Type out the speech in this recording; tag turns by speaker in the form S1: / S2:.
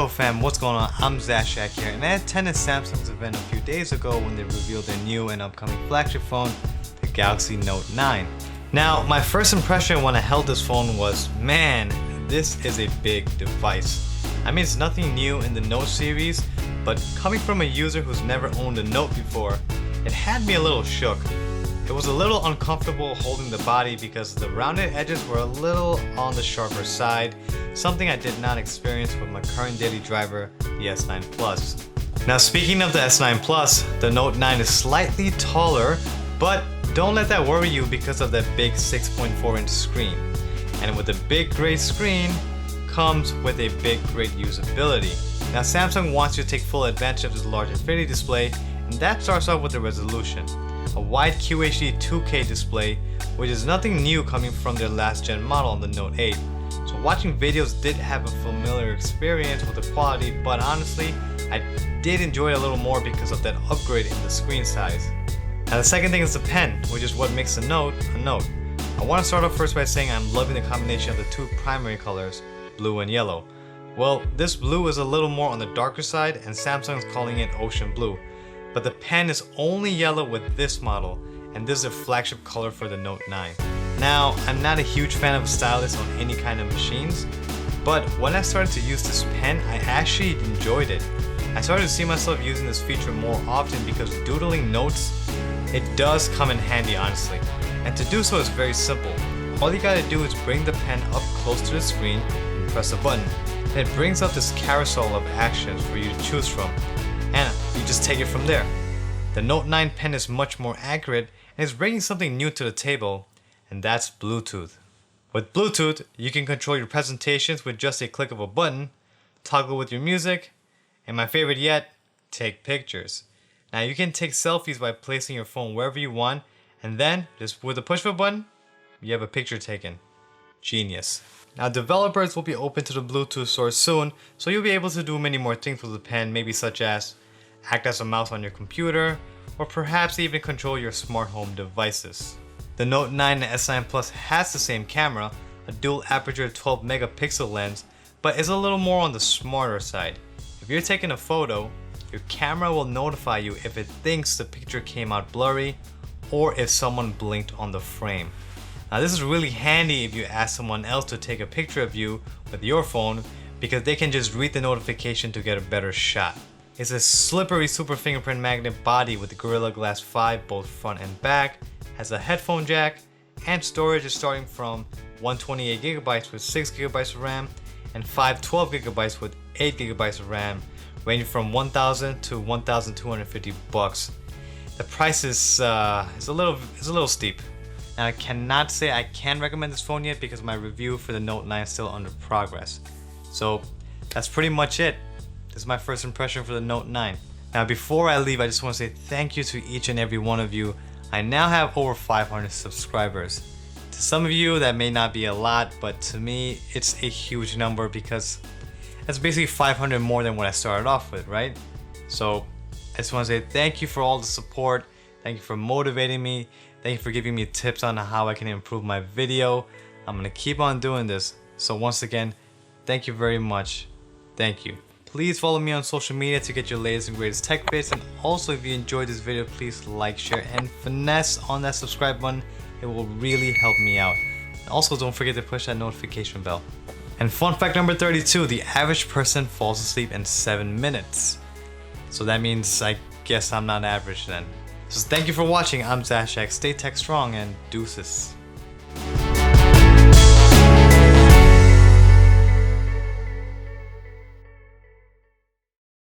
S1: Yo fam, what's going on? I'm Zashak here, and I attended Samsung's event a few days ago when they revealed their new and upcoming flagship phone, the Galaxy Note 9. Now, my first impression when I held this phone was, man, this is a big device. I mean, it's nothing new in the Note series, but coming from a user who's never owned a Note before, it had me a little shook. It was a little uncomfortable holding the body because the rounded edges were a little on the sharper side, something I did not experience with my current daily driver, the S9 Plus. Now speaking of the S9 Plus, the Note 9 is slightly taller, but don't let that worry you because of that big 6.4-inch screen. And with a big great screen comes with a big great usability. Now Samsung wants you to take full advantage of this large infinity display, and that starts off with the resolution. A wide QHD 2K display, which is nothing new coming from their last gen model on the Note 8. So watching videos did have a familiar experience with the quality, but honestly, I did enjoy it a little more because of that upgrade in the screen size. Now the second thing is the pen, which is what makes a Note a Note. I want to start off first by saying I'm loving the combination of the two primary colors, blue and yellow. Well, this blue is a little more on the darker side, and Samsung's calling it ocean blue. But the pen is only yellow with this model, and this is a flagship color for the Note 9. Now, I'm not a huge fan of a stylus on any kind of machines, but when I started to use this pen, I actually enjoyed it. I started to see myself using this feature more often because doodling notes, it does come in handy honestly. And to do so is very simple. All you gotta do is bring the pen up close to the screen and press a button. And it brings up this carousel of actions for you to choose from. And you just take it from there. The Note 9 pen is much more accurate and is bringing something new to the table, and that's Bluetooth. With Bluetooth, you can control your presentations with just a click of a button, toggle with your music, and my favorite yet, take pictures. Now you can take selfies by placing your phone wherever you want, and then just with a push of a button, you have a picture taken. Genius. Now developers will be open to the Bluetooth source soon, so you'll be able to do many more things with the pen, maybe such as act as a mouse on your computer, or perhaps even control your smart home devices. The Note 9 and S9 Plus has the same camera, a dual aperture 12 megapixel lens, but is a little more on the smarter side. If you're taking a photo, your camera will notify you if it thinks the picture came out blurry or if someone blinked on the frame. Now this is really handy if you ask someone else to take a picture of you with your phone because they can just read the notification to get a better shot. It's a slippery super fingerprint magnet body with Gorilla Glass 5 both front and back, has a headphone jack, and storage is starting from 128GB with 6GB of RAM and 512GB with 8GB of RAM, ranging from $1,000 to $1,250. The price is a little steep. Now I cannot say I can recommend this phone yet because my review for the Note 9 is still under progress. So that's pretty much it. This is my first impression for the Note 9. Now before I leave, I just want to say thank you to each and every one of you. I now have over 500 subscribers. To some of you that may not be a lot, but to me it's a huge number because that's basically 500 more than what I started off with, right? So I just want to say thank you for all the support. Thank you for motivating me. Thank you for giving me tips on how I can improve my video. I'm going to keep on doing this. So once again, thank you very much. Thank you. Please follow me on social media to get your latest and greatest tech bits. And also if you enjoyed this video, please like, share, and finesse on that subscribe button. It will really help me out. And also don't forget to push that notification bell. And fun fact number 32, the average person falls asleep in 7 minutes. So that means I guess I'm not average then. So thank you for watching. I'm Zashak. Stay tech strong and deuces.